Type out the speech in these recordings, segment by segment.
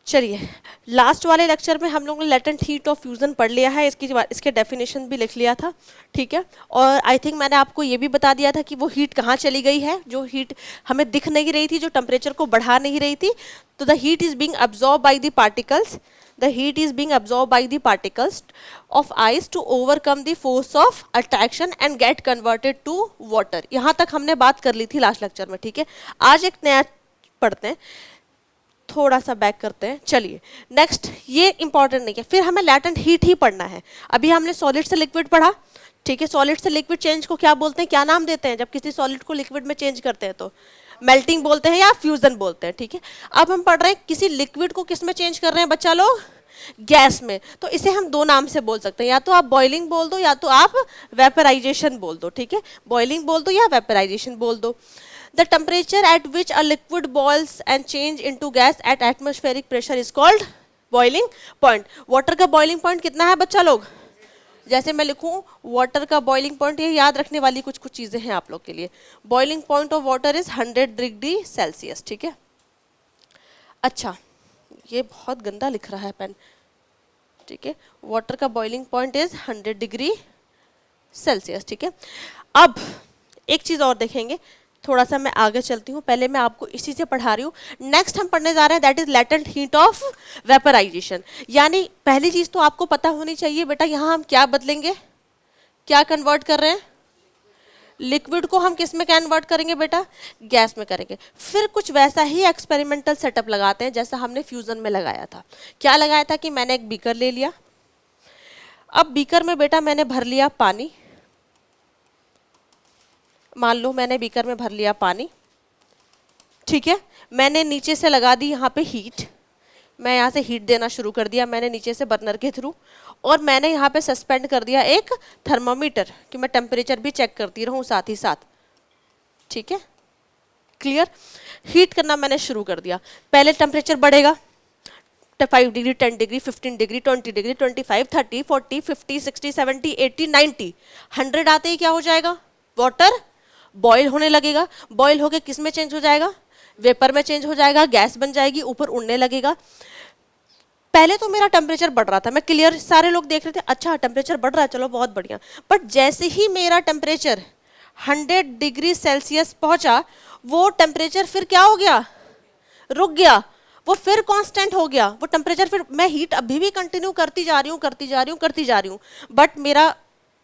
चलिए, लास्ट वाले लेक्चर में हम लोगों ने लेटेंट हीट ऑफ फ्यूज़न पढ़ लिया है, इसके डेफिनेशन भी लिख लिया था, ठीक है। और आई थिंक मैंने आपको ये भी बता दिया था कि वो हीट कहाँ चली गई है, जो हीट हमें दिख नहीं रही थी, जो टेम्परेचर को बढ़ा नहीं रही थी। तो the heat is being absorb by the particles, the heat is being absorbed by the particles of ice to overcome the force of attraction and get converted to water। यहाँ तक हमने बात कर ली थी लास्ट लेक्चर में, ठीक है। आज एक नया पढ़ते हैं, थोड़ा सा बैक करते हैं। चलिए नेक्स्ट, ये इंपॉर्टेंट नहीं है, फिर हमें लैटेंट हीट ही पढ़ना है। अभी हमने सॉलिड से लिक्विड पढ़ा, ठीक है। सॉलिड से लिक्विड चेंज को क्या बोलते हैं, क्या नाम देते हैं जब किसी सॉलिड को लिक्विड में चेंज करते हैं? तो मेल्टिंग बोलते हैं या फ्यूजन बोलते हैं, ठीक है। अब हम पढ़ रहे हैं किसी लिक्विड को किस में चेंज कर रहे हैं बच्चा लोग, गैस में। तो इसे हम दो नाम से बोल सकते हैं, या तो आप बॉइलिंग बोल दो या तो आप वेपराइजेशन बोल दो, ठीक है। बॉइलिंग बोल दो या वेपराइजेशन बोल दो। The temperature at which a liquid boils and change into gas at atmospheric pressure is called boiling point। Water का बॉइलिंग पॉइंट कितना है बच्चा लोग? जैसे मैं लिखूं वाटर का बॉइलिंग पॉइंट, ये याद रखने वाली कुछ कुछ चीजें हैं आप लोग के लिए। Boiling point of water is 100 degree Celsius, ठीक है। अच्छा, ये बहुत गंदा लिख रहा है पेन, ठीक है। वाटर का boiling point is 100 degree Celsius, ठीक है। अब एक चीज और देखेंगे, थोड़ा सा मैं आगे चलती हूँ, पहले मैं आपको इसी से पढ़ा रही हूँ। नेक्स्ट हम पढ़ने जा रहे हैं that is latent heat of vaporisation. यानी पहली चीज तो आपको पता होनी चाहिए बेटा, यहाँ हम क्या बदलेंगे, क्या कन्वर्ट कर रहे हैं? लिक्विड को हम किस में कन्वर्ट करेंगे बेटा? गैस में करेंगे। फिर कुछ वैसा ही एक्सपेरिमेंटल सेटअप लगाते हैं जैसा हमने फ्यूजन में लगाया था। क्या लगाया था कि मैंने एक बीकर ले लिया, अब बीकर में बेटा मैंने भर लिया पानी, मान लो मैंने बीकर में भर लिया पानी, ठीक है। मैंने नीचे से लगा दी यहाँ पे हीट, मैं यहाँ से हीट देना शुरू कर दिया मैंने नीचे से बर्नर के थ्रू, और मैंने यहाँ पे सस्पेंड कर दिया एक थर्मामीटर कि मैं टेम्परेचर भी चेक करती रहूँ साथ ही साथ, ठीक है। क्लियर? हीट करना मैंने शुरू कर दिया। पहले टेम्परेचर बढ़ेगा, 5 डिग्री, 10 डिग्री, 15 डिग्री, 20 डिग्री, 25, 30, 40, 50, 60, 70, 80, 90, 100 आते ही क्या हो जाएगा? वाटर बॉयल होने लगेगा। बॉयल होके किस में चेंज हो जाएगा? वेपर में चेंज हो जाएगा, गैस बन जाएगी, ऊपर उड़ने लगेगा। पहले तो मेरा टेम्परेचर बढ़ रहा था, मैं क्लियर, सारे लोग देख रहे थे अच्छा टेम्परेचर बढ़ रहा है, चलो बहुत बढ़िया। बट जैसे ही मेरा टेम्परेचर 100 डिग्री सेल्सियस पहुंचा, वो टेम्परेचर फिर क्या हो गया? रुक गया, वो फिर कांस्टेंट हो गया वो टेम्परेचर। फिर मैं हीट अभी भी कंटिन्यू करती जा रही हूँ, करती जा रही हूँ, करती जा रही हूँ, बट मेरा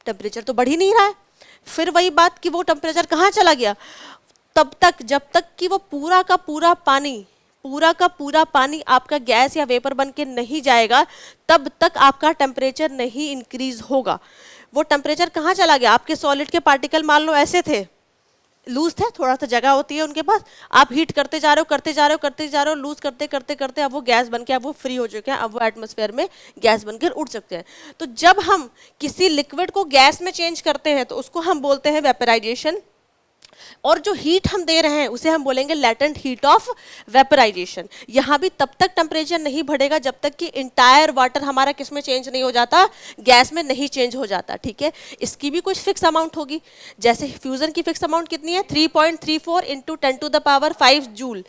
टेम्परेचर तो बढ़ ही नहीं रहा है। फिर वही बात कि वो टेम्परेचर कहाँ चला गया? तब तक जब तक कि वो पूरा का पूरा पानी आपका गैस या वेपर बन के नहीं जाएगा, तब तक आपका टेम्परेचर नहीं इंक्रीज होगा। वो टेम्परेचर कहाँ चला गया? आपके सॉलिड के पार्टिकल मान लो ऐसे थे, लूज थे, थोड़ा सा जगह होती है उनके पास, आप हीट करते जा रहे हो, करते जा रहे हो, करते जा रहे हो, लूज करते करते करते अब वो गैस बन के अब वो फ्री हो चुके हैं, अब वो एटमॉस्फेयर में गैस बनकर उड़ सकते हैं। तो जब हम किसी लिक्विड को गैस में चेंज करते हैं तो उसको हम बोलते हैं वेपराइजेशन, और जो हीट हम दे रहे हैं उसे हम बोलेंगे लेटेंट हीट ऑफ वेपराइजेशन। यहाँ भी तब तक टेम्परेचर नहीं बढ़ेगा जब तक कि इंटायर वाटर हमारा किस में चेंज नहीं हो जाता? गैस में नहीं चेंज हो जाता, ठीक है। इसकी भी कुछ फिक्स अमाउंट होगी, जैसे फ्यूजन की फिक्स अमाउंट कितनी है? 3.34 इंटू 10⁵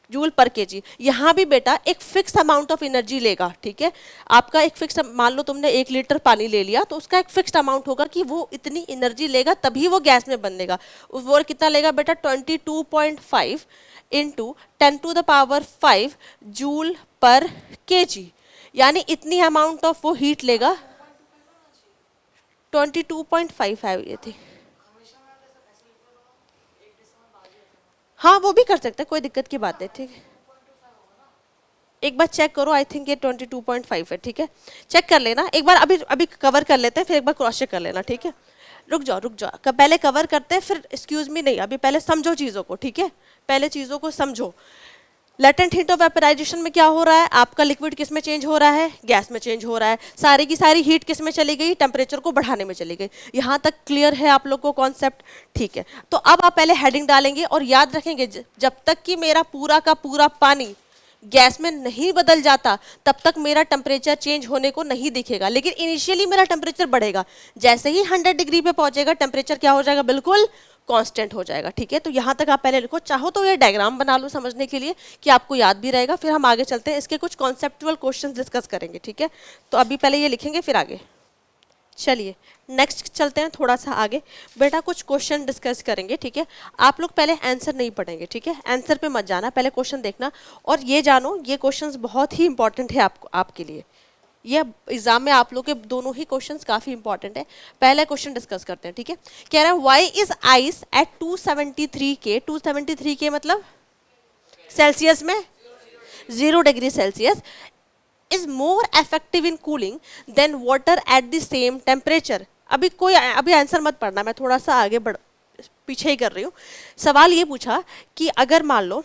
जूल पर केजी। यहाँ भी बेटा एक फिक्स अमाउंट ऑफ एनर्जी लेगा, ठीक है। आपका एक फिक्स, मान लो तुमने 1 लीटर पानी ले लिया तो उसका एक फिक्स्ड अमाउंट होगा कि वो इतनी एनर्जी लेगा तभी वो गैस में बनेगा। वो कितना लेगा बेटा? 22.5 इंटू 10⁵ जूल पर केजी, यानी इतनी अमाउंट ऑफ वो हीट लेगा। 22.55 ये थी। हाँ वो भी कर सकते हैं, कोई दिक्कत की बात है, ठीक है। एक बार चेक करो, आई थिंक ये 22.5 है, ठीक है। चेक कर लेना एक बार, अभी कवर कर लेते हैं, फिर एक बार क्रॉस चेक कर लेना, ठीक है। रुक जाओ, पहले कवर करते हैं फिर एक्सक्यूज मी नहीं, अभी पहले समझो चीज़ों को, ठीक है। पहले चीज़ों को समझो। लेटेंट हीट ऑफ वेपराइजेशन में क्या हो रहा है? आपका लिक्विड किस में चेंज हो रहा है? गैस में चेंज हो रहा है। सारी की सारी हीट किस में चली गई? टेम्परेचर को बढ़ाने में चली गई। यहाँ तक क्लियर है आप लोग को कॉन्सेप्ट? ठीक है। तो अब आप पहले हेडिंग डालेंगे और याद रखेंगे जब तक कि मेरा पूरा का पूरा पानी गैस में नहीं बदल जाता तब तक मेरा टेम्परेचर चेंज होने को नहीं दिखेगा, लेकिन इनिशियली मेरा टेम्परेचर बढ़ेगा। जैसे ही 100 डिग्री पे पहुंचेगा टेम्परेचर क्या हो जाएगा? बिल्कुल कांस्टेंट हो जाएगा। ठीक है, तो यहाँ तक आप पहले लिखो, चाहो तो ये डायग्राम बना लो समझने के लिए कि आपको याद भी रहेगा, फिर हम आगे चलते हैं, इसके कुछ कॉन्सेप्चुअल क्वेश्चन डिस्कस करेंगे। ठीक है, तो अभी पहले ये लिखेंगे फिर आगे। चलिए नेक्स्ट चलते हैं थोड़ा सा आगे। बेटा कुछ क्वेश्चन डिस्कस करेंगे। ठीक है, आप लोग पहले आंसर नहीं पढ़ेंगे। ठीक है, आंसर पे मत जाना, पहले क्वेश्चन देखना, और ये जानो ये क्वेश्चंस बहुत ही इंपॉर्टेंट है आपको, आपके लिए। ये एग्जाम में आप लोग के दोनों ही क्वेश्चंस काफी इंपॉर्टेंट है। पहला क्वेश्चन डिस्कस करते हैं। ठीक है, कह रहा है व्हाई इज आइस एट 273 के, 273 के मतलब सेल्सियस में 0 degree Celsius is more effective in cooling than water at the same temperature. अभी आंसर मत पढ़ना, मैं थोड़ा सा आगे बढ़ पीछे ही कर रही हूँ। सवाल ये पूछा कि अगर मान लो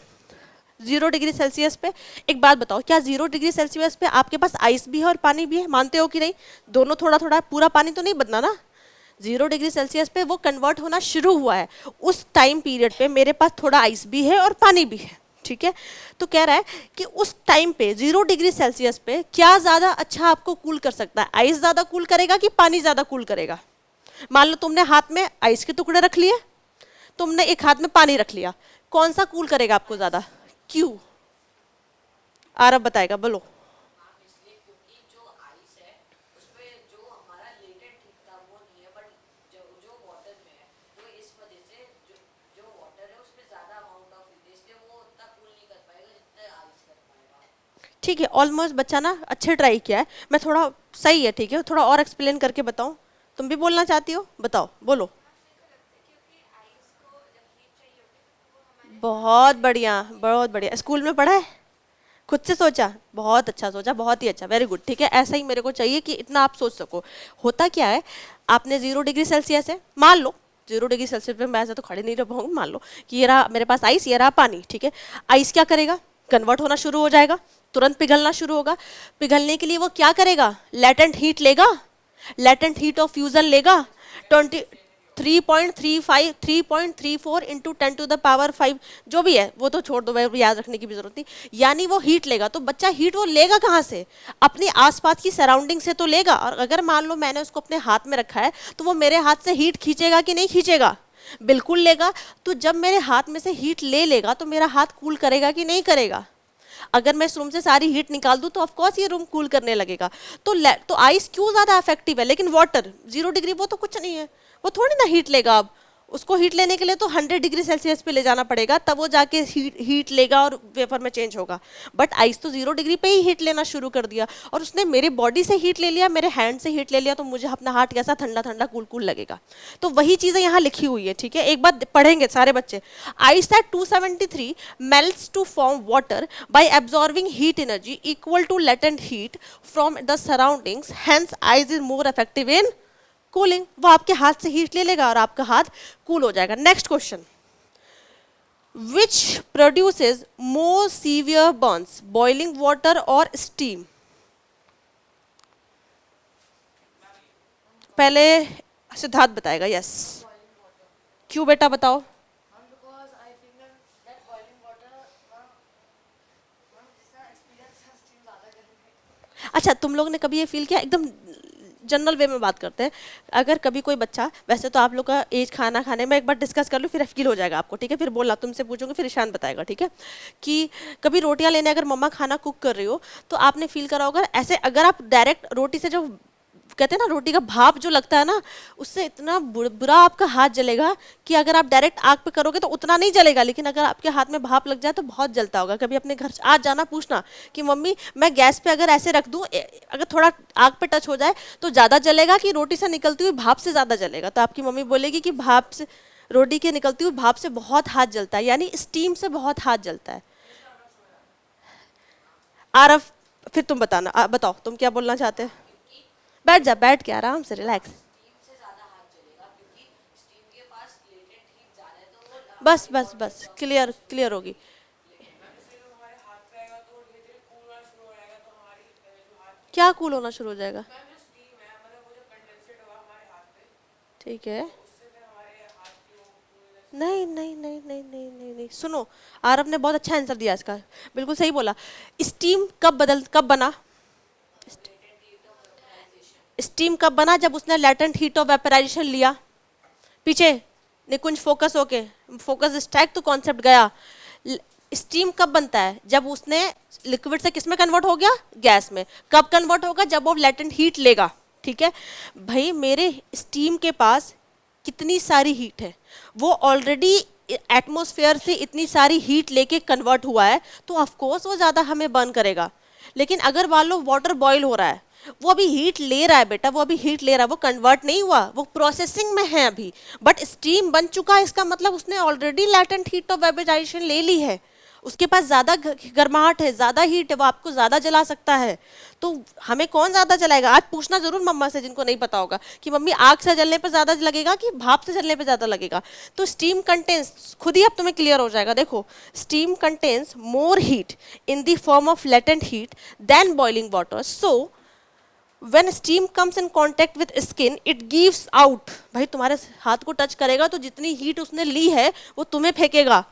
0 डिग्री सेल्सियस पे, एक बात बताओ, क्या 0 डिग्री सेल्सियस पे आपके पास आइस भी है और पानी भी है? मानते हो कि नहीं? दोनों थोड़ा थोड़ा, पूरा पानी तो नहीं बदना ना। 0 डिग्री सेल्सियस पे वो कन्वर्ट होना शुरू हुआ है, उस टाइम पीरियड पे मेरे पास थोड़ा आइस भी है और पानी भी है। ठीक है, तो कह रहा है कि उस टाइम पे 0 डिग्री सेल्सियस पे क्या ज्यादा अच्छा आपको कूल कर सकता है? आइस ज्यादा कूल करेगा कि पानी ज्यादा कूल करेगा? मान लो तुमने हाथ में आइस के टुकड़े रख लिए, तुमने एक हाथ में पानी रख लिया, कौन सा कूल करेगा आपको ज्यादा? क्यों? आरब बताएगा, बोलो। ठीक है, ऑलमोस्ट बच्चा ना अच्छे ट्राई किया है, मैं थोड़ा सही है। ठीक है, थोड़ा और एक्सप्लेन करके बताऊं? तुम भी बोलना चाहती हो, बताओ, बोलो। बहुत बढ़िया, बहुत बढ़िया, स्कूल में पढ़ा है, खुद से सोचा, बहुत अच्छा सोचा, बहुत ही अच्छा, वेरी गुड। ठीक है, ऐसा ही मेरे को चाहिए कि इतना आप सोच सको। होता क्या है, आपने 0 डिग्री सेल्सियस है, मान लो 0 डिग्री सेल्सियस पे मैं ऐसे तो खड़े नहीं रह पाऊंगी, मान लो कि ये रहा मेरे पास आइस, ये रहा पानी। ठीक है, आइस क्या करेगा? कन्वर्ट होना शुरू हो जाएगा, तुरंत पिघलना शुरू होगा। पिघलने के लिए वो क्या करेगा? लेटेंट हीट लेगा, लेटेंट हीट ऑफ फ्यूजन लेगा, 3.35 3.34 इंटू 10⁵ जो भी है वो तो छोड़ दो, वो याद रखने की भी जरूरत नहीं। यानी वो हीट लेगा, तो बच्चा हीट वो लेगा कहाँ से? अपनी आसपास की सराउंडिंग से तो लेगा। और अगर मान लो मैंने उसको अपने हाथ में रखा है, तो वो मेरे हाथ से हीट खींचेगा कि नहीं खींचेगा? बिल्कुल लेगा। तो जब मेरे हाथ में से हीट ले लेगा तो मेरा हाथ कूल करेगा कि नहीं करेगा? अगर मैं इस रूम से सारी हीट निकाल दूं तो ऑफ कोर्स ये रूम कूल करने लगेगा। तो आइस क्यों ज्यादा इफेक्टिव है? लेकिन वाटर 0 डिग्री वो तो कुछ नहीं है, वो थोड़ी ना हीट लेगा। अब उसको हीट लेने के लिए तो 100 डिग्री सेल्सियस पे ले जाना पड़ेगा, तब वो जाके हीट लेगा और वेपर में चेंज होगा। बट आइस तो 0 डिग्री पे ही हीट लेना शुरू कर दिया, और उसने मेरी बॉडी से हीट ले लिया, मेरे हैंड से हीट ले लिया, तो मुझे अपना हाथ कैसा ठंडा ठंडा कूल कूल लगेगा। तो वही चीजें यहाँ लिखी हुई है। ठीक है, एक बात पढ़ेंगे सारे बच्चे। Ice eight 273 melts to form water by absorbing heat energy equal to latent heat from the surroundings, hence ice is more effective in cooling. वो आपके हाथ से हीट ले लेगा और आपका हाथ कूल हो जाएगा। Next question, which produces more severe Burns, boiling water और स्टीम? पहले सिद्धार्थ बताएगा। यस, क्यों बेटा बताओ? अच्छा, तुम लोग ने कभी ये फील किया, एकदम जनरल वे में बात करते हैं, अगर कभी कोई बच्चा, वैसे तो आप लोग का एज खाना खाने में एक बार डिस्कस कर लो, फिर फील हो जाएगा आपको। ठीक है, फिर बोलना, तुमसे पूछूंगी फिर ईशान बताएगा। ठीक है, कि कभी रोटियां लेने अगर मम्मा खाना कुक कर रही हो तो आपने फील करा होगा, ऐसे अगर आप डायरेक्ट रोटी से, जो कहते हैं ना रोटी का भाप जो लगता है ना, उससे इतना बुरा आपका हाथ जलेगा कि अगर आप डायरेक्ट आग पे करोगे तो उतना नहीं जलेगा, लेकिन अगर आपके हाथ में भाप लग जाए तो बहुत जलता होगा। कभी अपने घर आज जाना, पूछना कि मम्मी मैं गैस पे अगर ऐसे रख दूं, अगर थोड़ा आग पे टच हो जाए तो ज़्यादा जलेगा कि रोटी से निकलती हुई भाप से ज़्यादा जलेगा? तो आपकी मम्मी बोलेगी कि भाप से, रोटी के निकलती हुई भाप से बहुत हाथ जलता है, यानी स्टीम से बहुत हाथ जलता है। आरव, फिर तुम बताना, बताओ तुम क्या बोलना चाहते हैं। बैठ जा, बैठ के आराम से रिलैक्स। बस बस बस, क्लियर क्लियर होगी। क्या कूल होना शुरू हो जाएगा? ठीक है, नहीं नहीं नहीं नहीं नहीं नहीं नहीं, सुनो, आरव ने बहुत अच्छा आंसर दिया इसका, बिल्कुल सही बोला। स्टीम कब बना? स्टीम कब बना? जब उसने लेटेंट हीट ऑफ वेपराइजेशन लिया। पीछे निकुंज फोकस होके, फोकस स्ट्राइक तो कॉन्सेप्ट गया। स्टीम कब बनता है? जब उसने लिक्विड से किस में कन्वर्ट हो गया? गैस में। कब कन्वर्ट होगा? जब वो लेटेंट हीट लेगा। ठीक है भाई, मेरे स्टीम के पास कितनी सारी हीट है, वो ऑलरेडी एटमॉस्फेयर से इतनी सारी हीट लेके कन्वर्ट हुआ है, तो ऑफ कोर्स वो ज़्यादा हमें बर्न करेगा। लेकिन अगर मान लो वाटर बॉईल हो रहा है, वो अभी हीट ले रहा है बेटा, वो अभी हीट ले रहा है, वो कन्वर्ट नहीं हुआ, वो प्रोसेसिंग में है अभी, बट स्टीम बन चुका है, इसका मतलब उसने already latent heat of vaporisation ले ली है, उसके पास ज़्यादा गर्माहट है, ज़्यादा हीट है, वो आपको ज़्यादा जला सकता है। तो हमें कौन ज़्यादा जलाएगा? आज पूछना जरूर मम्मा से, जिनको नहीं पता होगा, कि मम्मी आग से जलने पर ज़्यादा लगेगा कि भाप से जलने पर ज़्यादा लगेगा? तो स्टीम कंटेन्स, खुद ही अब तुम्हें क्लियर हो जाएगा। देखो, steam contains more heat in the form of latent heat than boiling water, so when steam comes in contact with skin it gives out। भाई तुम्हारे हाथ को टच करेगा तो जितनी हीट उसने ली है वो तुम्हें फेंकेगा,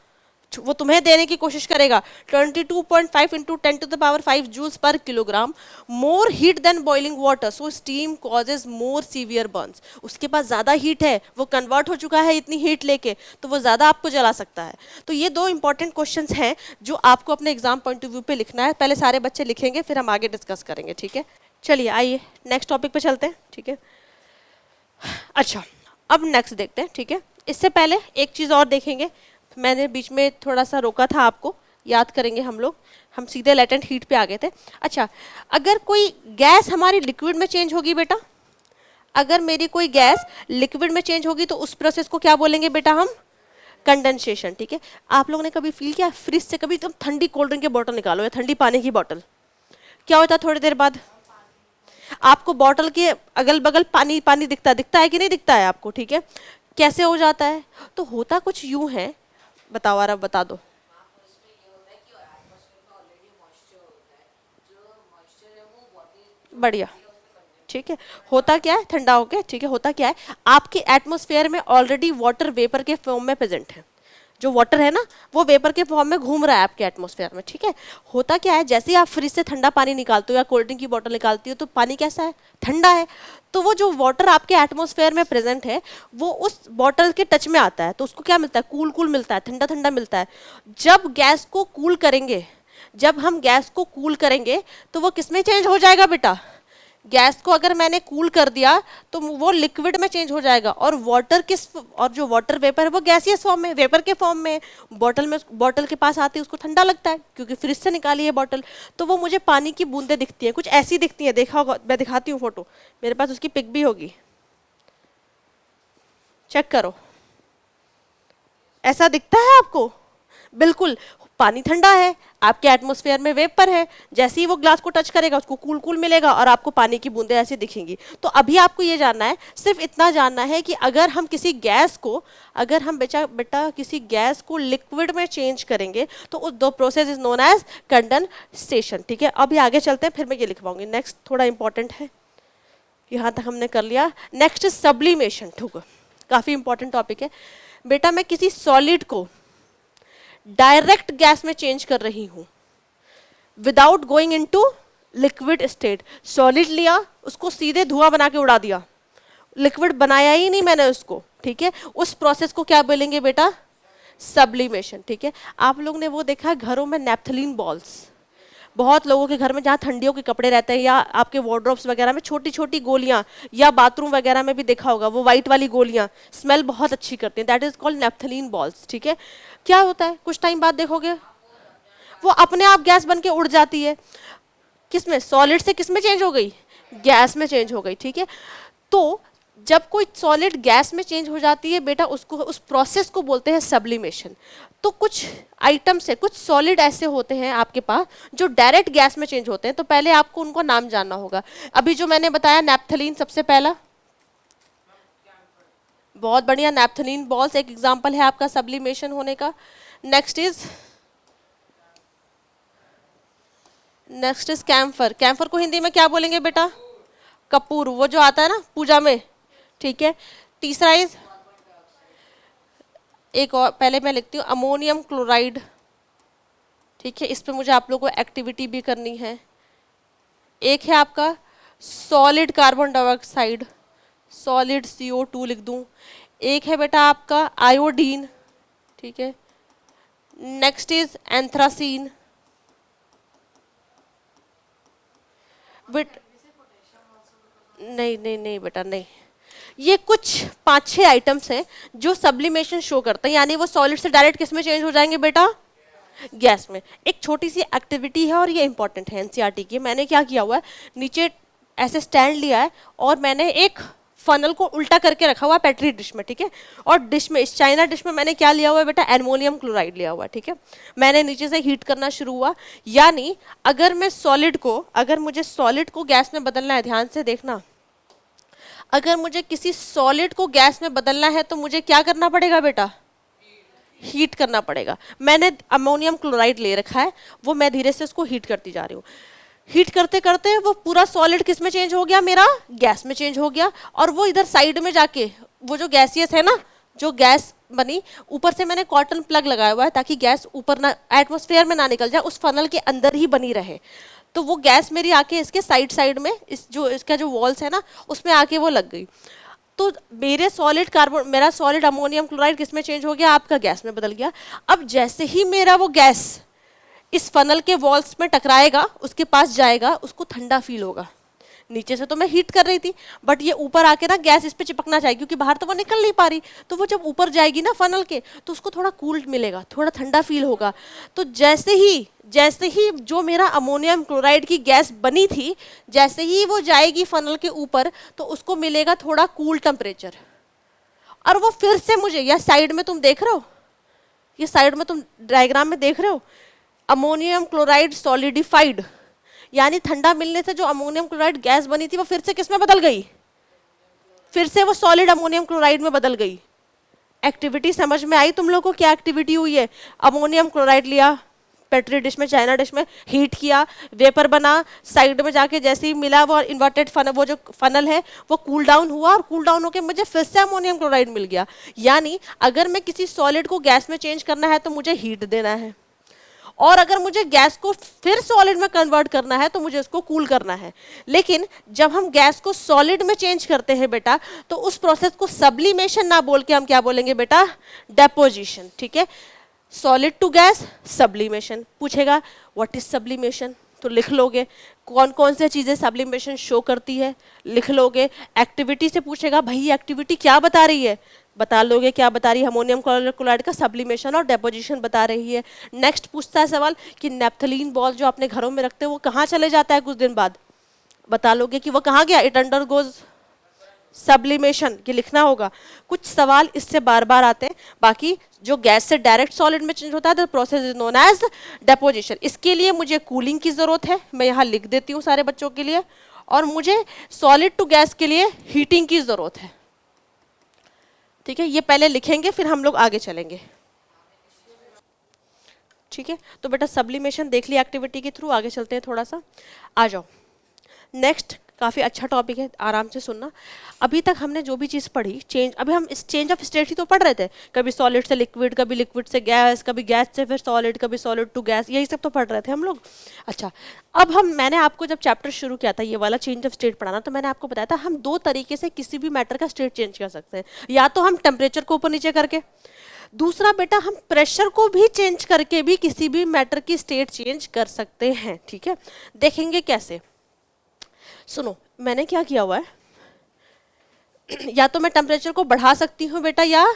वो तुम्हें देने की कोशिश करेगा। 22.5 into 10 to the power 5 joules per kilogram more heat than boiling water, so steam causes more severe burns। उसके पास ज़्यादा हीट है, वो कन्वर्ट हो चुका है इतनी हीट लेके, तो वो ज़्यादा आपको जला सकता है। तो ये दो इंपॉर्टेंट क्वेश्चंस हैं जो आपको अपने एग्जाम पॉइंट ऑफ व्यू पे लिखना है। पहले सारे बच्चे लिखेंगे, फिर हम आगे डिस्कस करेंगे। ठीक है, चलिए आइए नेक्स्ट टॉपिक पे चलते हैं। ठीक है, अच्छा अब नेक्स्ट देखते हैं। ठीक है, इससे पहले एक चीज़ और देखेंगे, मैंने बीच में थोड़ा सा रोका था, आपको याद करेंगे हम लोग, हम सीधे लेटेंट हीट पे आ गए थे। अच्छा, अगर कोई गैस हमारी लिक्विड में चेंज होगी बेटा, अगर मेरी कोई गैस लिक्विड में चेंज होगी तो उस प्रोसेस को क्या बोलेंगे बेटा हम? कंडेंसेशन। ठीक है, आप लोगों ने कभी फील किया फ्रिज से कभी तुम ठंडी कोल्ड ड्रिंक की बोतल निकालो या ठंडी पानी की बोतल, क्या होता है थोड़ी देर बाद? आपको बॉटल के अगल बगल पानी पानी दिखता है कि नहीं दिखता है आपको? ठीक है, कैसे हो जाता है? तो होता कुछ यूं है, बताओ यार, अब बता दो। बढ़िया, ठीक है, होता क्या है ठंडा होके, ठीक है, होता क्या है, आपके एटमॉस्फेयर में ऑलरेडी वाटर वेपर के फॉर्म में प्रेजेंट है, जो वाटर है ना वो वेपर के फॉर्म में घूम रहा है आपके एटमॉस्फेयर में। ठीक है, होता क्या है, जैसे ही आप फ्रिज से ठंडा पानी निकालते हो या कोल्ड ड्रिंक की बोतल निकालती हो तो पानी कैसा है? ठंडा है। तो वो जो वाटर आपके एटमॉस्फेयर में प्रेजेंट है वो उस बॉटल के टच में आता है, तो उसको क्या मिलता है? कूल कूल मिलता है, ठंडा ठंडा मिलता है। जब गैस को कूल करेंगे, जब हम गैस को कूल करेंगे तो वो किस में चेंज हो जाएगा बेटा? गैस को अगर मैंने कूल कर दिया तो वो लिक्विड में चेंज हो जाएगा, और वाटर किस, और जो वाटर वेपर है वो गैसियस फॉर्म में, वेपर के फॉर्म में, बॉटल में, बॉटल के पास आती है उसको ठंडा लगता है क्योंकि फ्रिज से निकाली है बॉटल, तो वो मुझे पानी की बूंदें दिखती हैं, कुछ ऐसी दिखती हैं, देखा होगा, मैं दिखाती हूँ फोटो, मेरे पास उसकी पिक भी होगी, चेक करो, ऐसा दिखता है आपको? बिल्कुल, पानी ठंडा है, आपके एटमॉस्फेयर में वेपर है, जैसे ही वो ग्लास को टच करेगा उसको कूल कूल मिलेगा और आपको पानी की बूंदें ऐसी दिखेंगी। तो अभी आपको ये जानना है, सिर्फ इतना जानना है कि अगर हम किसी गैस को, अगर हम बेटा किसी गैस को लिक्विड में चेंज करेंगे तो उस दो process is known as condensation. ठीक है, अभी आगे चलते हैं, फिर मैं ये लिखवाऊंगी, नेक्स्ट थोड़ा इंपॉर्टेंट है, यहाँ तक हमने कर लिया। Next is sublimation. ठीक है, काफी इंपॉर्टेंट टॉपिक है बेटा। मैं किसी सॉलिड को डायरेक्ट गैस में चेंज कर रही हूं without going into liquid state. Solid लिया, उसको सीधे धुआं बना के उड़ा दिया, लिक्विड बनाया ही नहीं मैंने उसको। ठीक है, उस प्रोसेस को क्या बोलेंगे बेटा? सब्लिमेशन। ठीक है, आप लोग ने वो देखा है घरों में नैप्थलीन बॉल्स, बहुत लोगों के घर में जहाँ ठंडियों के कपड़े रहते हैं या आपके वार्डरोब्स वगैरह में छोटी छोटी गोलियां, या बाथरूम वगैरह में भी देखा होगा वो वाइट वाली गोलियां, स्मेल बहुत अच्छी करती हैं, that is called naphthalene balls. ठीक है, क्या होता है कुछ टाइम बाद देखोगे वो अपने आप गैस बन के उड़ जाती है, किसमें? सॉलिड से किसमें चेंज हो गई? गैस में चेंज हो गई। ठीक है, तो जब कोई सॉलिड गैस में चेंज हो जाती है बेटा, उसको, उस प्रोसेस को बोलते हैं सब्लिमेशन। तो कुछ आइटम्स है, कुछ सॉलिड ऐसे होते हैं आपके पास जो डायरेक्ट गैस में चेंज होते हैं, तो पहले आपको उनको नाम जानना होगा। अभी जो मैंने बताया नैप्थलीन सबसे पहला, बहुत बढ़िया, नैप्थलीन बॉल्स एक एग्जांपल है आपका सब्लिमेशन होने का। Next is camphor. कैम्फर को हिंदी में क्या बोलेंगे बेटा? कपूर, वो जो आता है ना पूजा में। ठीक है, तीसरा इज, एक और पहले मैं लिखती हूँ, अमोनियम क्लोराइड। ठीक है, इस पे मुझे आप लोगों को एक्टिविटी भी करनी है। एक है आपका solid carbon dioxide, solid CO2 लिख दूं। एक है बेटा आपका आयोडीन, ठीक है। नेक्स्ट इज एंथ्रासीन, बट नहीं नहीं नहीं बेटा नहीं, ये कुछ 5-6 आइटम्स हैं जो सब्लिमेशन शो करते हैं, यानी वो सॉलिड से डायरेक्ट किस में चेंज हो जाएंगे बेटा, गैस में। एक छोटी सी एक्टिविटी है और ये इंपॉर्टेंट है एनसीईआरटी की। मैंने क्या किया हुआ है, नीचे ऐसे स्टैंड लिया है और मैंने एक फनल को उल्टा करके रखा हुआ है पेट्री डिश में, ठीक है। और डिश में, इस चाइना डिश में मैंने क्या लिया हुआ है बेटा, एल्युमिनियम क्लोराइड लिया हुआ है, ठीक है। मैंने नीचे से हीट करना शुरू हुआ, यानी अगर मैं सॉलिड को, अगर मुझे सॉलिड को गैस में बदलना है, ध्यान से देखना, अगर मुझे किसी सॉलिड को गैस में बदलना है तो मुझे क्या करना पड़ेगा बेटा, हीट करना पड़ेगा। मैंने अमोनियम क्लोराइड ले रखा है, वो मैं धीरे से उसको हीट करती जा रही हूँ। हीट करते करते वो पूरा सॉलिड किस में चेंज हो गया, मेरा गैस में चेंज हो गया। और वो इधर साइड में जाके वो जो गैसियस है ना, जो गैस बनी, ऊपर से मैंने कॉटन प्लग लगाया हुआ है ताकि गैस ऊपर ना, एटमॉस्फेयर में ना निकल जाए, उस फनल के अंदर ही बनी रहे। तो वो गैस मेरी आके इसके साइड साइड में, इस जो इसका जो वॉल्स है ना, उसमें आके वो लग गई। तो मेरे सॉलिड कार्बन, मेरा सॉलिड अमोनियम क्लोराइड किस में चेंज हो गया, आपका गैस में बदल गया। अब जैसे ही मेरा वो गैस इस फनल के वॉल्स में टकराएगा, उसके पास जाएगा, उसको ठंडा फील होगा। नीचे से तो मैं हीट कर रही थी, बट ये ऊपर आके ना गैस इस पे चिपकना चाहिए, क्योंकि बाहर तो वो निकल नहीं पा रही। तो वो जब ऊपर जाएगी ना फनल के, तो उसको थोड़ा कूल मिलेगा, थोड़ा ठंडा फील होगा। तो जैसे ही जो मेरा अमोनियम क्लोराइड की गैस बनी थी, जैसे ही वो जाएगी फनल के ऊपर, तो उसको मिलेगा थोड़ा कूल टेम्परेचर। और वो फिर से मुझे, या साइड में तुम देख रहे हो, ये साइड में तुम डायग्राम में देख रहे हो, अमोनियम क्लोराइड सॉलिडिफाइड, यानी ठंडा मिलने से जो अमोनियम क्लोराइड गैस बनी थी वो फिर से किस में बदल गई, फिर से वो सॉलिड अमोनियम क्लोराइड में बदल गई। एक्टिविटी समझ में आई तुम लोगों को, क्या एक्टिविटी हुई है? अमोनियम क्लोराइड लिया पेट्री डिश में, चाइना डिश में, हीट किया, वेपर बना, साइड में जाके जैसे ही मिला वो इन्वर्टेड फनल, वो जो फनल है वो कूल डाउन हुआ, और कूल डाउन होकर मुझे फिर से अमोनियम क्लोराइड मिल गया। यानी अगर मैं किसी सॉलिड को गैस में चेंज करना है तो मुझे हीट देना है, और अगर मुझे गैस को फिर सॉलिड में कन्वर्ट करना है तो मुझे उसको कूल करना है। लेकिन जब हम गैस को सॉलिड में चेंज करते हैं बेटा, तो उस प्रोसेस को सब्लिमेशन ना बोल के हम क्या बोलेंगे बेटा, डेपोजिशन, ठीक है। Solid to gas, sublimation. पूछेगा व्हाट इज सब्लिमेशन, तो लिख लोगे। कौन कौन से चीजें सब्लिमेशन शो करती है, लिख लोगे। एक्टिविटी से पूछेगा भाई एक्टिविटी क्या बता रही है, बता लोगे क्या बता रही है, अमोनियम क्लोराइड का सब्लिमेशन और डेपोजिशन बता रही है। नेक्स्ट पूछता है सवाल कि नेप्थलीन बॉल जो अपने घरों में रखते हैं वो कहाँ चले जाता है कुछ दिन बाद, बता लोगे कि वो कहाँ गया, इट अंडरगोज सब्लिमेशन, ये लिखना होगा। कुछ सवाल इससे बार बार आते हैं। बाकी जो गैस से डायरेक्ट सॉलिड में चेंज होता है the process is known as deposition. इसके लिए मुझे कूलिंग की जरूरत है, मैं यहाँ लिख देती हूँ सारे बच्चों के लिए, और मुझे सॉलिड टू गैस के लिए हीटिंग की जरूरत है, ठीक है। ये पहले लिखेंगे फिर हम लोग आगे चलेंगे, ठीक है। तो बेटा सब्लिमेशन देख लिया एक्टिविटी के थ्रू, आगे चलते हैं थोड़ा सा, आ जाओ। नेक्स्ट काफ़ी अच्छा टॉपिक है, आराम से सुनना। अभी तक हमने जो भी चीज़ पढ़ी, चेंज, अभी हम इस चेंज ऑफ स्टेट ही तो पढ़ रहे थे, कभी सॉलिड से लिक्विड, कभी लिक्विड से गैस, कभी गैस से फिर सॉलिड, कभी सॉलिड टू गैस, यही सब तो पढ़ रहे थे हम लोग। अच्छा, अब मैंने आपको जब चैप्टर शुरू किया था ये वाला चेंज ऑफ स्टेट पढ़ाना, तो मैंने आपको बताया था हम 2 तरीके से किसी भी मैटर का स्टेट चेंज कर सकते हैं। या तो हम टेम्परेचर को ऊपर नीचे करके, दूसरा बेटा हम प्रेशर को भी चेंज करके भी किसी भी मैटर की स्टेट चेंज कर सकते हैं, ठीक है। देखेंगे कैसे, सुनो। मैंने क्या किया हुआ है, या तो मैं टेम्परेचर को बढ़ा सकती हूँ बेटा या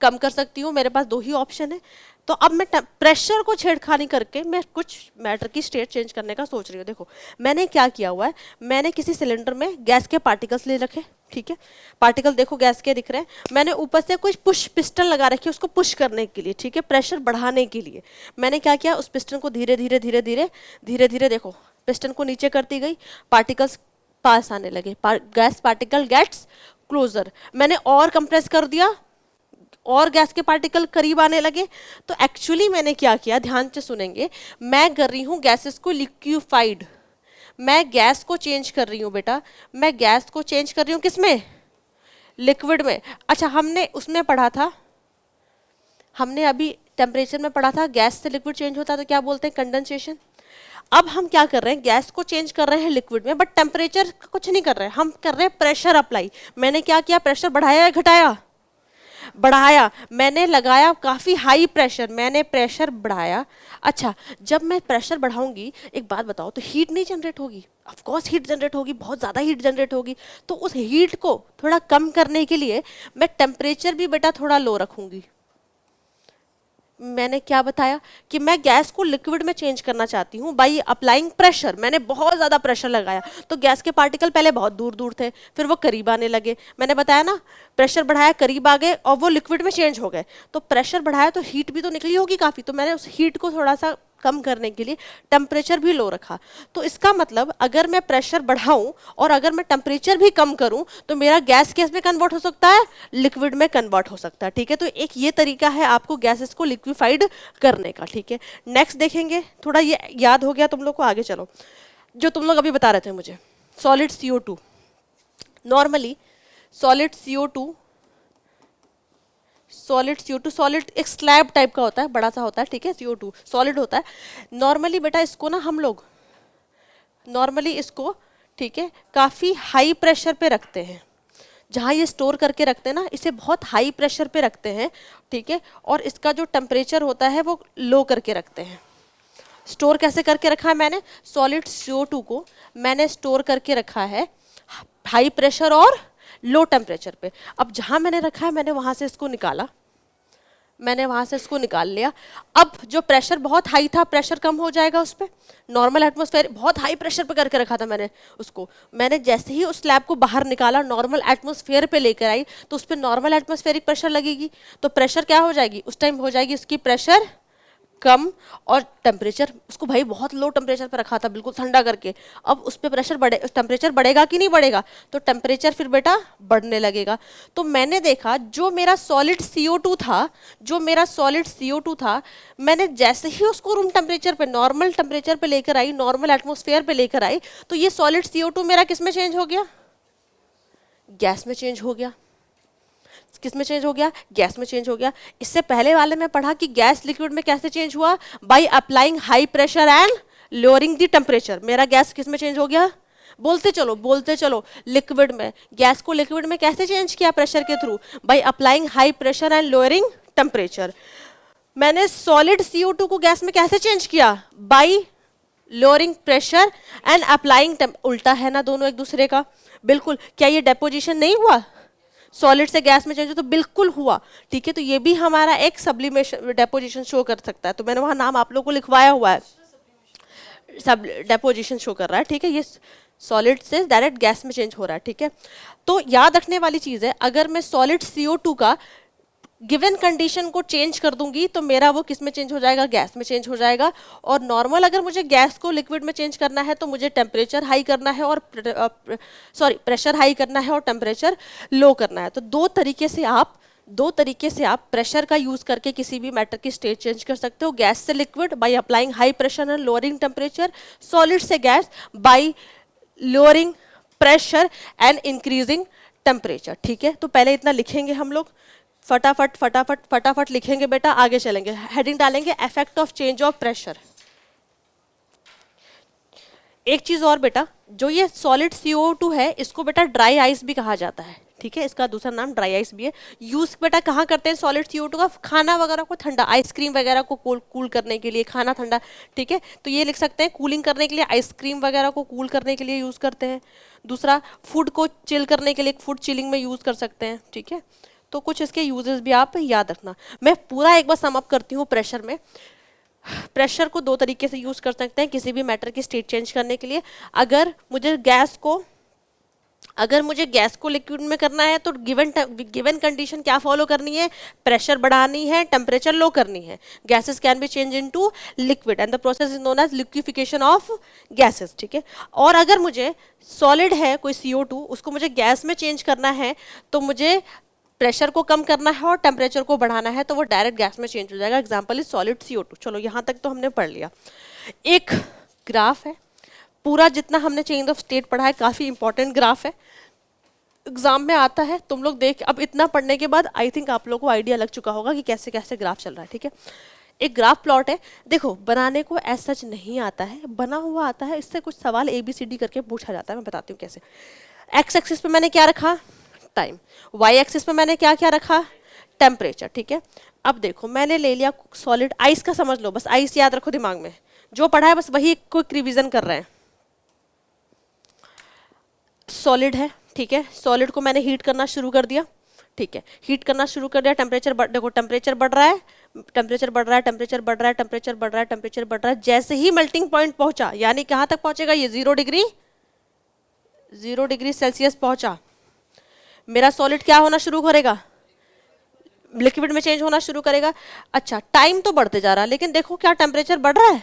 कम कर सकती हूँ, मेरे पास 2 ही ऑप्शन है। तो अब मैं प्रेशर को छेड़खानी करके मैं कुछ मैटर की स्टेट चेंज करने का सोच रही हूँ। देखो मैंने क्या किया हुआ है, मैंने किसी सिलेंडर में गैस के पार्टिकल्स ले रखे, ठीक है। पार्टिकल देखो गैस के दिख रहे हैं, मैंने ऊपर से कुछ पुश पिस्टन लगा रखी है उसको पुश करने के लिए, ठीक है, प्रेशर बढ़ाने के लिए। मैंने क्या किया, उस पिस्टन को धीरे धीरे धीरे धीरे धीरे धीरे देखो पिस्टन को नीचे करती गई, पार्टिकल्स पास आने लगे, गैस पार्टिकल गेट्स क्लोजर। मैंने और कंप्रेस कर दिया और गैस के पार्टिकल करीब आने लगे। तो एक्चुअली मैंने क्या किया, ध्यान से सुनेंगे, मैं कर रही हूँ गैसेस को लिक्विफाइड, मैं गैस को चेंज कर रही हूँ बेटा, मैं गैस को चेंज कर रही हूँ किसमें, लिक्विड में। अच्छा हमने उसमें पढ़ा था, हमने अभी टेम्परेचर में पढ़ा था गैस से लिक्विड चेंज होता है तो क्या बोलते हैं, कंडेंसेशन। अब हम क्या कर रहे हैं, गैस को चेंज कर रहे हैं लिक्विड में, बट टेम्परेचर कुछ नहीं कर रहे हैं, हम कर रहे हैं प्रेशर अप्लाई। मैंने क्या किया, प्रेशर बढ़ाया या घटाया, बढ़ाया, मैंने लगाया काफ़ी हाई प्रेशर, मैंने प्रेशर बढ़ाया। अच्छा, जब मैं प्रेशर बढ़ाऊंगी, एक बात बताओ, तो हीट नहीं जनरेट होगी? ऑफ कोर्स हीट जनरेट होगी, बहुत ज़्यादा हीट जनरेट होगी। तो उस हीट को थोड़ा कम करने के लिए मैं टेम्परेचर भी बेटा थोड़ा लो रखूंगी। मैंने क्या बताया कि मैं गैस को लिक्विड में चेंज करना चाहती हूँ बाई अप्लाइंग प्रेशर। मैंने बहुत ज़्यादा प्रेशर लगाया तो गैस के पार्टिकल पहले बहुत दूर दूर थे, फिर वो करीब आने लगे। मैंने बताया ना, प्रेशर बढ़ाया, करीब आ गए और वो लिक्विड में चेंज हो गए। तो प्रेशर बढ़ाया तो हीट भी तो निकली होगी काफ़ी, तो मैंने उस हीट को थोड़ा सा कम करने के लिए टेम्परेचर भी लो रखा। तो इसका मतलब अगर मैं प्रेशर बढ़ाऊं और अगर मैं टेम्परेचर भी कम करूं तो मेरा गैस किस में कन्वर्ट हो सकता है? लिक्विड में कन्वर्ट हो सकता है। ठीक है, तो एक ये तरीका है आपको गैसेस को लिक्विफाइड करने का। ठीक है, नेक्स्ट देखेंगे, थोड़ा ये याद हो गया तुम लोग को, आगे चलो। जो तुम लोग अभी बता रहे थे मुझे, solid CO2, normally solid CO2, solid एक स्लैब टाइप का होता है, बड़ा सा होता है। ठीक है, CO2 सॉलिड होता है नॉर्मली बेटा। इसको ना हम लोग नॉर्मली इसको, ठीक है, काफ़ी हाई प्रेशर पे रखते हैं। जहाँ ये स्टोर करके रखते हैं ना, इसे बहुत हाई प्रेशर पे रखते हैं। ठीक है, और इसका जो टेम्परेचर होता है वो लो करके रखते हैं। स्टोर कैसे करके रखा है मैंने? सॉलिड CO2 को मैंने स्टोर करके रखा है हाई प्रेशर और लो टेम्परेचर पे। अब जहाँ मैंने रखा है, मैंने वहाँ से इसको निकाला, मैंने वहाँ से इसको निकाल लिया। अब जो प्रेशर बहुत हाई था, प्रेशर कम हो जाएगा उस पर। नॉर्मल एटमॉस्फेयर बहुत हाई प्रेशर पे करके रखा था मैंने उसको, मैंने जैसे ही उस स्लैब को बाहर निकाला, नॉर्मल एटमॉस्फेयर पे लेकर आई, तो उस पर नॉर्मल एटमॉस्फेरिक प्रेशर लगेगी। तो प्रेशर क्या हो जाएगी उस टाइम? हो जाएगी उसकी प्रेशर कम, और टेम्परेचर उसको भाई बहुत लो टेम्परेचर पर रखा था, बिल्कुल ठंडा करके। अब उस पर प्रेशर बढ़े, टेम्परेचर बढ़ेगा कि नहीं बढ़ेगा? तो टेम्परेचर फिर बेटा बढ़ने लगेगा। तो मैंने देखा जो मेरा सॉलिड CO2 था, जो मेरा सॉलिड CO2 था, मैंने जैसे ही उसको रूम टेम्परेचर पे, नॉर्मल टेम्परेचर पे लेकर आई, नॉर्मल एटमॉस्फेयर पे लेकर आई, तो ये सॉलिड CO2 मेरा किस में चेंज हो गया? गैस में चेंज हो गया। किस में चेंज हो गया? गैस में चेंज हो गया। इससे पहले वाले में पढ़ा कि गैस लिक्विड में कैसे चेंज हुआ? Bye applying high pressure and lowering the temperature. मेरा गैस किस में चेंज हो गया? बोलते चलो बोलते चलो, लिक्विड में। गैस को लिक्विड में कैसे चेंज किया? प्रेशर के through, bye applying high pressure and lowering temperature. मैंने सॉलिड CO2 को गैस में कैसे चेंज किया? Bye lowering pressure and applying. उल्टा है ना दोनों एक दूसरे का? बिल्कुल। क्या ये डेपोजिशन नहीं हुआ? सॉलिड से गैस में चेंज हो तो बिल्कुल हुआ। ठीक है, तो ये भी हमारा एक सब्लिमेशन डेपोजिशन शो कर सकता है। तो मैंने वहाँ नाम आप लोगों को लिखवाया हुआ है, सब डेपोजिशन शो कर रहा है। ठीक है, ये सॉलिड से डायरेक्ट गैस में चेंज हो रहा है। ठीक है, तो याद रखने वाली चीज़ है, अगर मैं सॉलिड CO2 का गिवन कंडीशन को चेंज कर दूंगी तो मेरा वो किस में चेंज हो जाएगा? गैस में चेंज हो जाएगा। और नॉर्मल अगर मुझे गैस को लिक्विड में चेंज करना है तो मुझे टेम्परेचर हाई करना है और प्रेशर हाई करना है और टेम्परेचर लो करना है। तो दो तरीके से आप प्रेशर का यूज करके किसी भी मैटर की स्टेट चेंज कर सकते हो। गैस से liquid by applying high pressure and lowering temperature, solid से gas by lowering pressure and increasing temperature. ठीक है, तो पहले इतना लिखेंगे हम लोग, फटाफट फटाफट फटाफट लिखेंगे बेटा, आगे चलेंगे। हेडिंग डालेंगे effect of change of pressure. एक चीज और बेटा, जो ये सॉलिड CO2 है, इसको बेटा ड्राई आइस भी कहा जाता है। ठीक है, इसका दूसरा नाम ड्राई आइस भी है। यूज बेटा कहाँ करते हैं सॉलिड CO2 का? खाना वगैरह को ठंडा, आइसक्रीम वगैरह को कूल करने के लिए, खाना ठंडा। ठीक है, तो ये लिख सकते हैं कूलिंग करने के लिए, आइसक्रीम वगैरह को कूल करने के लिए यूज करते हैं। दूसरा, फूड को चिल करने के लिए, फूड चिलिंग में यूज कर सकते हैं। ठीक है, तो कुछ इसके यूजेस भी आप याद रखना। मैं पूरा एक बार सम अप करती हूँ प्रेशर में। प्रेशर को दो तरीके से यूज कर सकते हैं किसी भी मैटर की स्टेट चेंज करने के लिए। अगर मुझे गैस को लिक्विड में करना है तो गिवन कंडीशन क्या फॉलो करनी है? प्रेशर बढ़ानी है, टेम्परेचर लो करनी है। Gases can be change into liquid and the process is known as liquefaction of gases. ठीक है, और अगर मुझे सॉलिड है कोई CO2, उसको मुझे गैस में चेंज करना है तो मुझे प्रेशर को कम करना है और टेम्परेचर को बढ़ाना है, तो वो डायरेक्ट गैस में चेंज हो जाएगा। Example is solid CO2। चलो यहाँ तक तो हमने पढ़ लिया। एक ग्राफ है, पूरा जितना हमने चेंज ऑफ स्टेट पढ़ा है काफ़ी इंपॉर्टेंट ग्राफ है, एग्जाम में आता है। तुम लोग देख, अब इतना पढ़ने के बाद आई थिंक आप लोगों को आइडिया लग चुका होगा कि कैसे कैसे ग्राफ चल रहा है। ठीक है, एक ग्राफ प्लॉट है। देखो, बनाने को एज सच नहीं आता है, बना हुआ आता है। इससे कुछ सवाल ABCD करके पूछा जाता है, मैं बताती हूँ कैसे। एक्स एक्सिस पे मैंने क्या रखा? टाइम। वाई एक्सिस पे मैंने क्या क्या रखा? टेम्परेचर, ठीक है। अब देखो मैंने ले लिया सॉलिड, आइस का समझ लो, बस आइस याद रखो दिमाग में, जो पढ़ा है बस वही क्विक रिवीजन कर रहे हैं। सॉलिड है, ठीक है, सॉलिड को मैंने हीट करना शुरू कर दिया, ठीक है, हीट करना शुरू कर दिया, टेम्परेचर देखो टेम्परेचर बढ़ रहा है, टेम्परेचर बढ़ रहा है, टेम्परेचर बढ़ रहा है, टेम्परेचर बढ़ रहा है, टेम्परेचर बढ़ रहा है, जैसे ही मेल्टिंग पॉइंट पहुंचा, यानी कहां तक पहुंचेगा ये 0 डिग्री, 0 डिग्री सेल्सियस पहुंचा, मेरा सॉलिड क्या होना शुरू करेगा, लिक्विड में चेंज होना शुरू करेगा। अच्छा, टाइम तो बढ़ते जा रहा है, लेकिन देखो क्या टेम्परेचर बढ़ रहा है,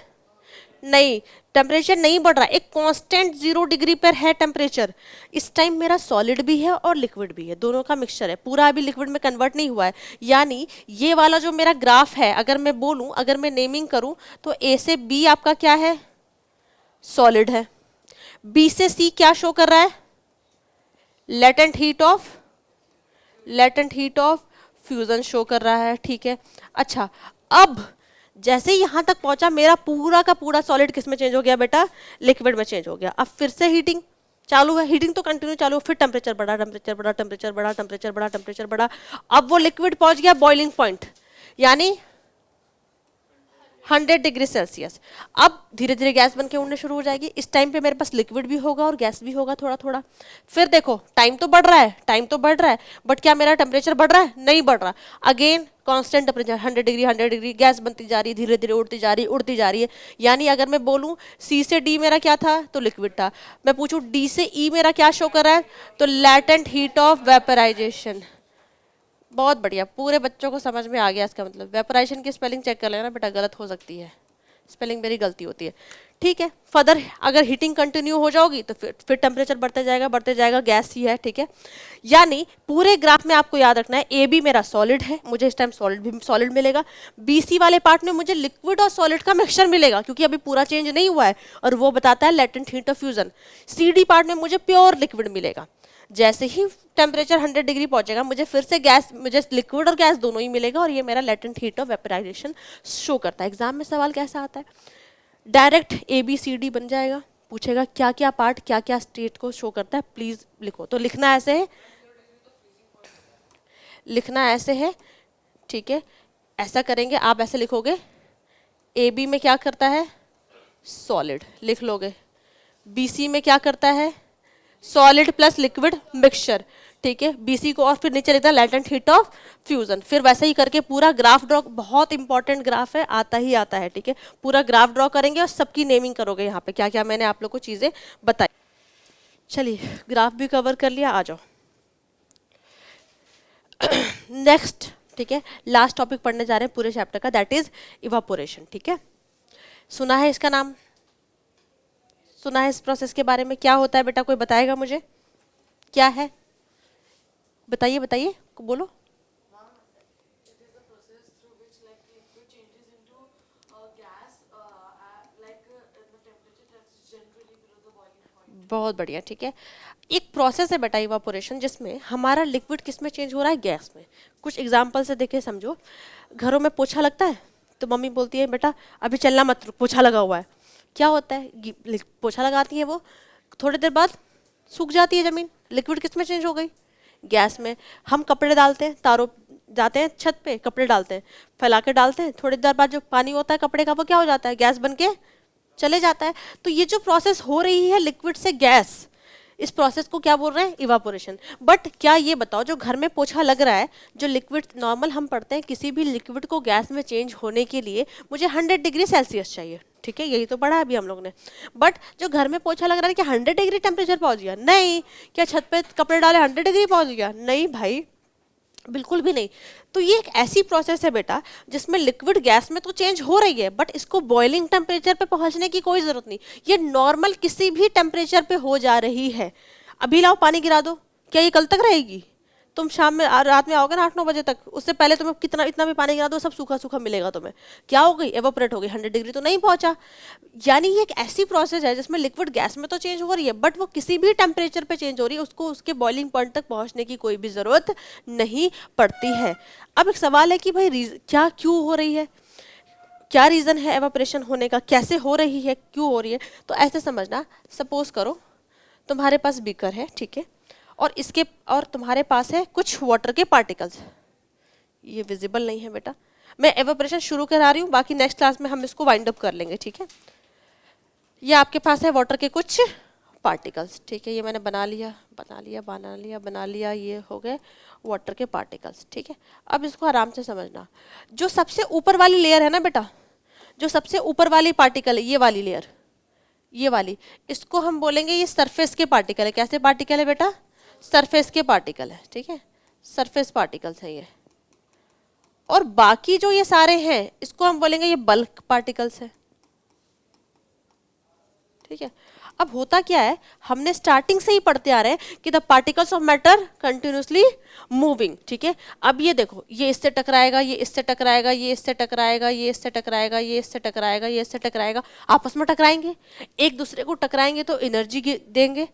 नहीं, टेम्परेचर नहीं बढ़ रहा, एक कांस्टेंट 0 डिग्री पर है टेम्परेचर। इस टाइम मेरा सॉलिड भी है और लिक्विड भी है, दोनों का मिक्सचर है, पूरा अभी लिक्विड में कन्वर्ट नहीं हुआ है। यानी ये वाला जो मेरा ग्राफ है, अगर मैं बोलूं, अगर मैं नेमिंग करूं, तो ए से बी आपका क्या है, सॉलिड है, बी से सी क्या शो कर रहा है, latent heat of fusion show कर रहा है, ठीक है। अच्छा, अब जैसे ही यहां तक पहुंचा, मेरा पूरा का पूरा सॉलिड किस में चेंज हो गया बेटा, लिक्विड में चेंज हो गया। अब फिर से हीटिंग चालू है, हीटिंग तो कंटिन्यू चालू, फिर टेम्परेचर बढ़ा, टेम्परेचर बढ़ा, टेम्परेचर बढ़ा, टेम्परेचर बढ़ा, टेम्परेचर बढ़ा, अब वो लिक्विड पहुंच गया बॉइलिंग पॉइंट, यानी 100 डिग्री सेल्सियस। अब धीरे धीरे गैस बन के उड़ने शुरू हो जाएगी, इस टाइम पे मेरे पास लिक्विड भी होगा और गैस भी होगा थोड़ा थोड़ा। फिर देखो टाइम तो बढ़ रहा है, टाइम तो बढ़ रहा है, बट क्या मेरा टेम्परेचर बढ़ रहा है, नहीं बढ़ रहा। Again constant temperature 100 degree, 100 degree, gas बनती जा रही है, धीरे धीरे उड़ती जा रही है, उड़ती जा रही है। यानी अगर मैं बोलूँ सी से डी मेरा क्या था, तो लिक्विड था, मैं पूछूँ डी से ई मेरा क्या शो कर रहा है, तो लैटेंट हीट ऑफ वेपराइजेशन। बहुत बढ़िया, पूरे बच्चों को समझ में आ गया इसका मतलब। वेपराइजेशन की स्पेलिंग चेक कर लेना बेटा, गलत हो सकती है, स्पेलिंग मेरी गलती होती है, ठीक है। फर्दर अगर हीटिंग कंटिन्यू हो जाओगी तो फिर टेम्परेचर बढ़ते जाएगा, गैस ही है, ठीक है। यानी पूरे ग्राफ में आपको याद रखना है, ए बी मेरा सॉलिड है, मुझे इस टाइम सॉलिड मिलेगा, बी सी वाले पार्ट में मुझे लिक्विड और सॉलिड का मिक्सचर मिलेगा, क्योंकि अभी पूरा चेंज नहीं हुआ है, और वो बताता है latent heat of fusion. C D part में मुझे प्योर लिक्विड मिलेगा। जैसे ही टेम्परेचर 100 डिग्री पहुंचेगा, मुझे फिर से गैस, मुझे लिक्विड और गैस दोनों ही मिलेगा, और ये मेरा latent heat of vaporization show करता है। एग्जाम में सवाल कैसा आता है, direct A B C D बन जाएगा, पूछेगा क्या क्या पार्ट क्या क्या स्टेट को शो करता है, प्लीज लिखो। तो लिखना ऐसे है, लिखना ऐसे है, ठीक है, ऐसा करेंगे, आप ऐसे लिखोगे, ए बी में क्या करता है, सॉलिड लिख लोगे, बी सी में क्या करता है, सॉलिड प्लस लिक्विड मिक्सचर, ठीक है, बीसी को, और फिर नीचे लिखता है लेटेंट हीट ऑफ फ्यूजन। फिर वैसे ही करके पूरा ग्राफ ड्रॉ, बहुत इंपॉर्टेंट ग्राफ है, आता ही आता है, ठीक है। पूरा ग्राफ ड्रॉ करेंगे और सबकी नेमिंग करोगे, यहाँ पे क्या क्या मैंने आप लोग को चीजें बताई। चलिए, ग्राफ भी कवर कर लिया, आ जाओ नेक्स्ट, ठीक है, लास्ट टॉपिक पढ़ने जा रहे हैं पूरे चैप्टर का, दैट इज इवापोरेशन, ठीक है। सुना है इसका नाम, सुना है इस प्रोसेस के बारे में, क्या होता है बेटा, कोई बताएगा मुझे क्या है, बताइए बताइए, बोलो। बहुत बढ़िया, ठीक है। एक प्रोसेस है बेटा इवापोरेशन, जिसमें हमारा लिक्विड किस में चेंज हो रहा है, गैस में। कुछ एग्जांपल से देखे समझो, घरों में पोछा लगता है, तो मम्मी बोलती है बेटा अभी चलना मत, पोछा लगा हुआ है। क्या होता है, पोछा लगाती है वो, थोड़ी देर बाद सूख जाती है जमीन, लिक्विड किस में चेंज हो गई, गैस में। हम कपड़े डालते हैं, तारों जाते हैं छत पे, कपड़े डालते हैं, फैला के डालते हैं, थोड़ी देर बाद जो पानी होता है कपड़े का, वो क्या हो जाता है, गैस बन के चले जाता है। तो ये जो प्रोसेस हो रही है लिक्विड से गैस, इस प्रोसेस को क्या बोल रहे हैं, इवापोरेशन। बट क्या ये बताओ, जो घर में पोछा लग रहा है, जो लिक्विड नॉर्मल हम पढ़ते हैं, किसी भी लिक्विड को गैस में चेंज होने के लिए मुझे 100 डिग्री सेल्सियस चाहिए, ठीक है, यही तो पढ़ा है अभी हम लोग ने। बट जो घर में पोछा लग रहा है, क्या 100 डिग्री टेम्परेचर पहुंच गया, नहीं। क्या छत पे कपड़े डाले 100 डिग्री पहुंच गया, नहीं भाई, बिल्कुल भी नहीं। तो ये एक ऐसी प्रोसेस है बेटा, जिसमें लिक्विड गैस में तो चेंज हो रही है, बट इसको बॉइलिंग टेम्परेचर पे पहुंचने की कोई जरूरत नहीं, ये नॉर्मल किसी भी टेम्परेचर पे हो जा रही है। अभी लाओ पानी गिरा दो, क्या ये कल तक रहेगी, तुम शाम में रात में आओगे ना 8-9 बजे तक, उससे पहले तुम्हें कितना इतना भी पानी गिरा दो, सब सूखा सूखा मिलेगा तुम्हें। क्या हो गई, एवोपरेट हो गई, 100 डिग्री तो नहीं पहुंचा। यानी ये एक ऐसी प्रोसेस है जिसमें लिक्विड गैस में तो चेंज हो रही है, बट वो किसी भी टेम्परेचर पे चेंज हो रही है, उसको उसके बॉइलिंग पॉइंट तक पहुंचने की कोई भी जरूरत नहीं पड़ती है। अब एक सवाल है कि भाई क्या क्यों हो रही है, क्या रीजन है एवापोरेशन होने का, कैसे हो रही है, क्यों हो रही है। तो ऐसे समझना, सपोज करो तुम्हारे पास बीकर है, ठीक है, और इसके और तुम्हारे पास है कुछ वाटर के पार्टिकल्स, ये विजिबल नहीं है बेटा, मैं एवोपरेशन शुरू करा रही हूँ, बाकी नेक्स्ट क्लास में हम इसको वाइंड अप कर लेंगे, ठीक है। ये आपके पास है वाटर के कुछ पार्टिकल्स, ठीक है, ये मैंने बना लिया बना लिया बना लिया बना लिया, ये हो गए वाटर के पार्टिकल्स, ठीक है। अब इसको आराम से समझना, जो सबसे ऊपर वाली लेयर है ना बेटा, जो सबसे ऊपर वाली पार्टिकल है, ये वाली लेयर, ये वाली, इसको हम बोलेंगे ये सरफेस के पार्टिकल है। कैसे पार्टिकल है बेटा? सरफेस के पार्टिकल है, ठीक है, सरफेस पार्टिकल्स है ये। और बाकी जो ये सारे हैं इसको हम बोलेंगे ये बल्क पार्टिकल्स है, ठीक है। अब होता क्या है, हमने स्टार्टिंग से ही पढ़ते आ रहे हैं कि the particles of matter continuously moving, ठीक है। अब ये देखो, ये इससे टकराएगा, ये इससे टकराएगा, ये इससे टकराएगा, ये इससे टकराएगा, ये इससे टकराएगा, ये इससे टकराएगा, आपस में टकराएंगे, एक दूसरे को टकराएंगे तो एनर्जी देंगे,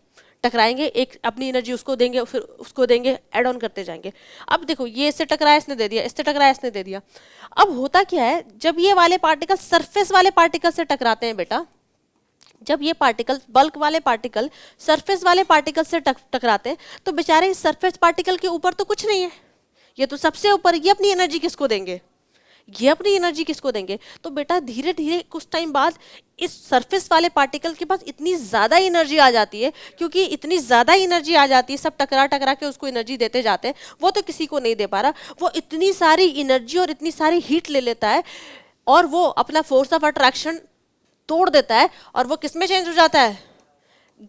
टकराएंगे, एक अपनी एनर्जी उसको देंगे, फिर उसको देंगे, ऐड ऑन करते जाएंगे। अब देखो, ये इससे टकराया इसने दे दिया, इससे टकराया इसने दे दिया। अब होता क्या है, जब ये वाले पार्टिकल सरफेस वाले पार्टिकल से टकराते हैं बेटा, जब ये पार्टिकल बल्क वाले पार्टिकल सरफेस वाले पार्टिकल से टकराते हैं, तो बेचारे इस सरफेस पार्टिकल के ऊपर तो कुछ नहीं है, ये तो सबसे ऊपर, ये अपनी एनर्जी किसको देंगे? ये अपनी एनर्जी किसको देंगे? तो बेटा धीरे धीरे कुछ टाइम बाद इस सरफेस वाले पार्टिकल के पास इतनी ज़्यादा एनर्जी आ जाती है, क्योंकि इतनी ज़्यादा एनर्जी आ जाती है, सब टकरा टकरा के उसको एनर्जी देते जाते हैं, वो तो किसी को नहीं दे पा रहा, वो इतनी सारी एनर्जी और इतनी सारी हीट ले लेता है और वो अपना फोर्स ऑफ अट्रैक्शन तोड़ देता है, और वो किस में चेंज हो जाता है?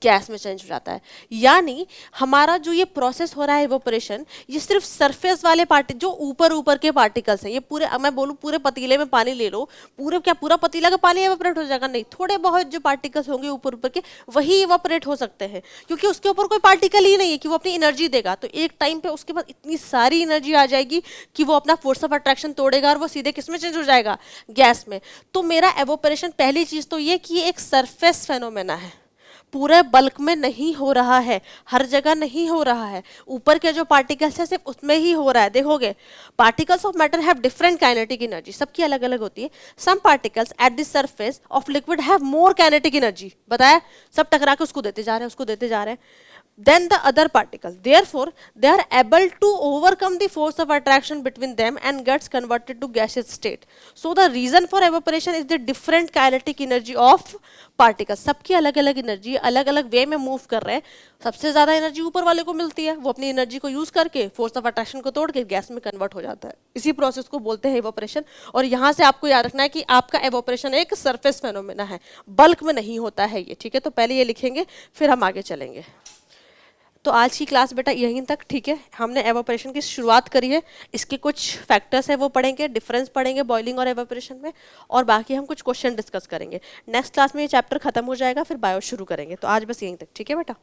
गैस में चेंज हो जाता है। यानी हमारा जो ये प्रोसेस हो रहा है इवोपरेशन, ये सिर्फ सरफेस वाले पार्टी जो ऊपर ऊपर के पार्टिकल्स हैं, ये पूरे, मैं बोलूँ पूरे पतीले में पानी ले लो, पूरे क्या पूरा पतीला का पानी इवोपरेट हो जाएगा? नहीं, थोड़े बहुत जो पार्टिकल्स होंगे ऊपर ऊपर के वही इवोपरेट हो सकते हैं, क्योंकि उसके ऊपर कोई पार्टिकल ही नहीं है कि वो अपनी एनर्जी देगा। तो एक टाइम पे उसके पास इतनी सारी एनर्जी आ जाएगी कि वो अपना फोर्स ऑफ अट्रैक्शन तोड़ेगा और वो सीधे किस में चेंज हो जाएगा? गैस में। तो मेरा इवोपरेशन, पहली चीज तो ये कि ये एक सरफेस फेनोमेना है, पूरे बल्क में नहीं हो रहा है, हर जगह नहीं हो रहा है, ऊपर के जो पार्टिकल्स है सिर्फ उसमें ही हो रहा है। देखोगे, particles of matter have different kinetic energy, सबकी अलग अलग होती है। Some particles at the surface of liquid have more kinetic energy, बताया, सब टकरा के उसको देते जा रहे हैं, उसको देते जा रहे हैं, than the other particle. Therefore, they are able to overcome the force of attraction between them and gets converted to gaseous state. So the reason for evaporation is the different kinetic energy of particles. सबकी अलग अलग energy अलग अलग वे में move कर रहे हैं। सबसे ज्यादा एनर्जी ऊपर वाले को मिलती है, वो अपनी एनर्जी को यूज करके फोर्स ऑफ अट्रैक्शन को तोड़ के गैस में कन्वर्ट हो जाता है। इसी प्रोसेस को बोलते हैं एवोपरेशन। और यहाँ से आपको याद रखना है कि आपका एवोपरेशन एक सरफेस फेनोमेना है, बल्क में नहीं होता है ये, ठीक है। तो पहले ये लिखेंगे, फिर हम आगे चलेंगे। तो आज की क्लास बेटा यहीं तक, ठीक है। हमने एवोपरेशन की शुरुआत करी है, इसके कुछ फैक्टर्स है वो पढ़ेंगे, डिफरेंस पढ़ेंगे बॉइलिंग और एवोपरेशन में, और बाकी हम कुछ क्वेश्चन डिस्कस करेंगे। नेक्स्ट क्लास में ये चैप्टर खत्म हो जाएगा, फिर बायो शुरू करेंगे। तो आज बस यहीं तक, ठीक है बेटा।